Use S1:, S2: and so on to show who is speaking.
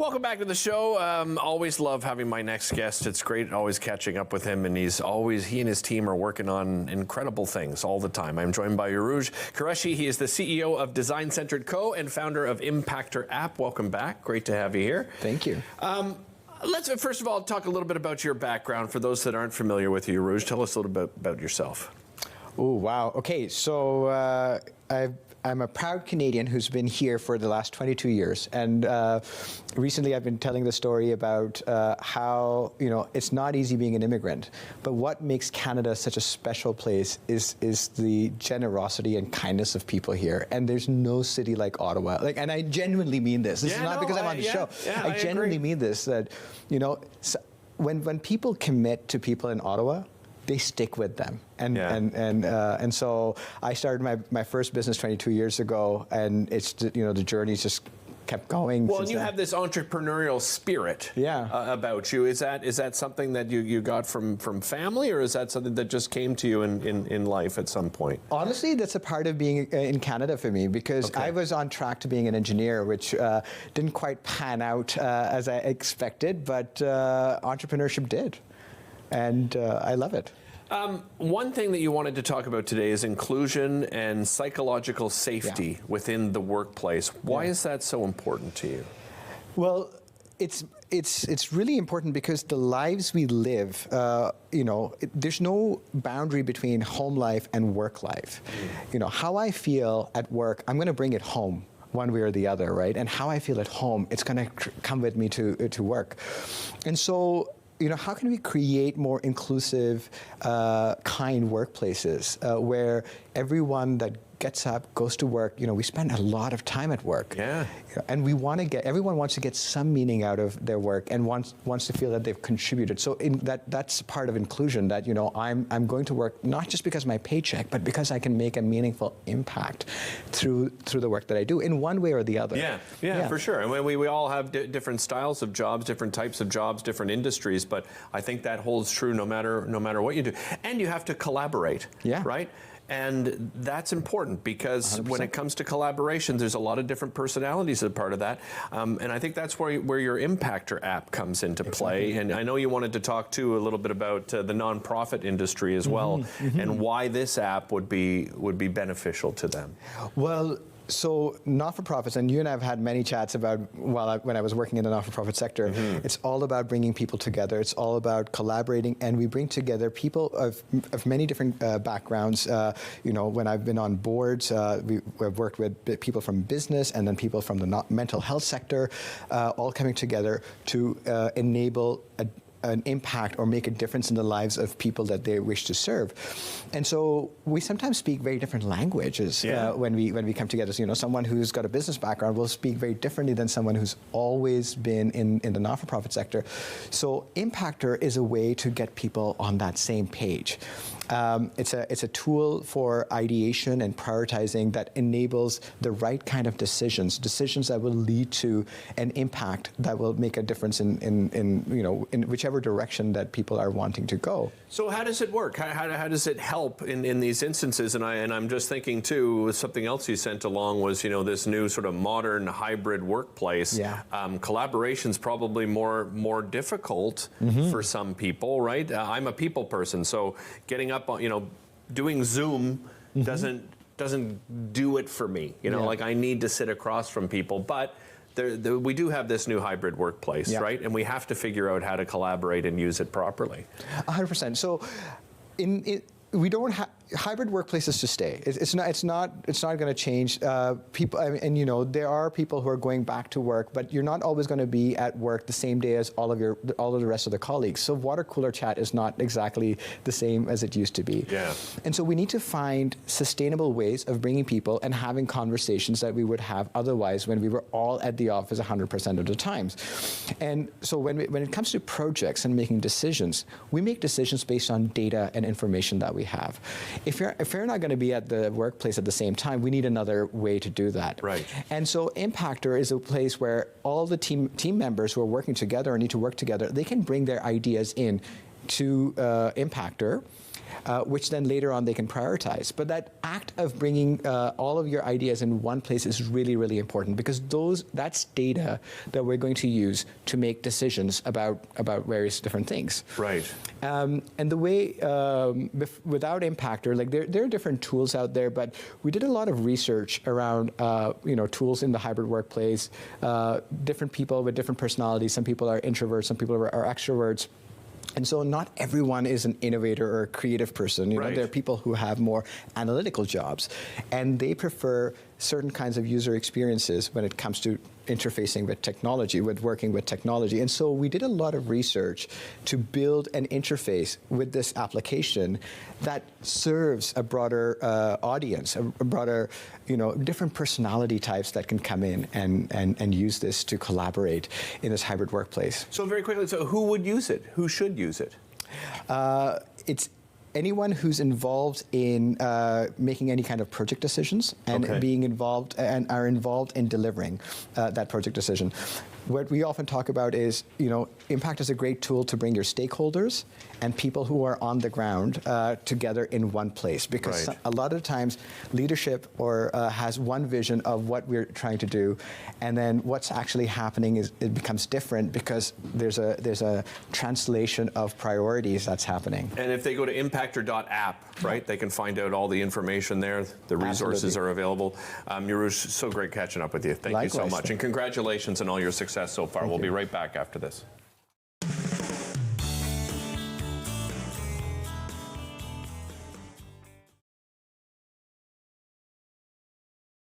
S1: Welcome back to the show. Always love having my next guest. It's great always catching up with him, and he and his team are working on incredible things all the time. I'm joined by Rouges Qureshi. He is the CEO of Design Centered Co. and founder of Impactor app. Welcome back. Great to have you here.
S2: Thank you.
S1: Let's first of all talk a little bit about your background. For those that aren't familiar with you, Rouges, tell us a little bit about yourself.
S2: Oh, wow. Okay, so I'm a proud Canadian who's been here for the last 22 years. And recently I've been telling the story about how, it's not easy being an immigrant. But what makes Canada such a special place is the generosity and kindness of people here. And there's no city like Ottawa. And I genuinely mean this. This is not because I'm on the show.
S1: Yeah,
S2: I genuinely mean this, that, when people commit to people in Ottawa, they stick with them. And so I started my first business 22 years ago, and it's, the journey's just kept going.
S1: Well, and you have this entrepreneurial spirit about you. Is that something that you got from family, or is that something that just came to you in life at some point?
S2: Honestly, that's a part of being in Canada for me, because I was on track to being an engineer, which didn't quite pan out as I expected, but entrepreneurship did. And I love it.
S1: One thing that you wanted to talk about today is inclusion and psychological safety within the workplace. Why is that so important to you?
S2: Well, it's really important because the lives we live, there's no boundary between home life and work life. How I feel at work, I'm going to bring it home one way or the other, right? And how I feel at home, it's going to come with me to work. And so, how can we create more inclusive, kind workplaces where everyone that gets up, goes to work, we spend a lot of time at work.
S1: Yeah.
S2: And everyone wants to get some meaning out of their work and wants to feel that they've contributed. So that's part of inclusion, that, I'm going to work not just because of my paycheck, but because I can make a meaningful impact through the work that I do in one way or the other.
S1: Yeah, for sure. And we all have different styles of jobs, different types of jobs, different industries, but I think that holds true no matter what you do. And you have to collaborate, right? And that's important because 100%. When it comes to collaboration, there's a lot of different personalities that are part of that. And I think that's where your Impactor app comes into play. And I know you wanted to talk, too, a little bit about the nonprofit industry as well, and why this app would be beneficial to them.
S2: Well, so not-for-profits, and you and I have had many chats about when I was working in the not-for-profit sector, it's all about bringing people together. It's all about collaborating, and we bring together people of many different backgrounds. When I've been on boards, we've worked with people from business and then people from the mental health sector, all coming together to enable an impact or make a difference in the lives of people that they wish to serve. And so we sometimes speak very different languages when we come together. So, someone who's got a business background will speak very differently than someone who's always been in the not-for-profit sector. So Impactor is a way to get people on that same page. It's a tool for ideation and prioritizing that enables the right kind of decisions that will lead to an impact that will make a difference in whichever direction that people are wanting to go.
S1: So how does it work? How does it help in these instances? And I'm just thinking too, something else you sent along was this new sort of modern hybrid workplace. Collaboration's probably more difficult for some people, right? I'm a people person, so getting up on doing Zoom doesn't do it for me. Like I need to sit across from people, but we do have this new hybrid workplace, right? And we have to figure out how to collaborate and use it properly.
S2: 100%. So we don't have hybrid workplaces to stay. It's not going to change. People, and there are people who are going back to work, but you're not always going to be at work the same day as all of the rest of the colleagues. So water cooler chat is not exactly the same as it used to be. And so we need to find sustainable ways of bringing people and having conversations that we would have otherwise when we were all at the office 100% of the times. And so when it comes to projects and making decisions, we make decisions based on data and information that we have. If you're not going to be at the workplace at the same time, we need another way to do that.
S1: Right.
S2: And so Impactor is a place where all the team members who are working together or need to work together, they can bring their ideas in to Impactor. which then later on they can prioritize. But that act of bringing all of your ideas in one place is really, really important, because that's data that we're going to use to make decisions about various different things.
S1: Right.
S2: And the way, without Impactor, like there are different tools out there, but we did a lot of research around tools in the hybrid workplace, different people with different personalities. Some people are introverts, some people are extroverts. And so not everyone is an innovator or a creative person. You know, there are people who have more analytical jobs, and they prefer certain kinds of user experiences when it comes to interfacing with technology, with working with technology. And so we did a lot of research to build an interface with this application that serves a broader audience, a broader, different personality types that can come in and use this to collaborate in this hybrid workplace.
S1: So very quickly, so who would use it? Who should use it?
S2: It's anyone who's involved in making any kind of project decisions and being involved and are involved in delivering that project decision. What we often talk about is, Impact is a great tool to bring your stakeholders and people who are on the ground together in one place, because a lot of times leadership has one vision of what we're trying to do, and then what's actually happening is it becomes different because there's a translation of priorities that's happening.
S1: And if they go to impactor.app, right, they can find out all the information there. The resources are available. Rouges, so great catching up with you. Thank you so much, and congratulations on all your success so far. We'll be right back after this.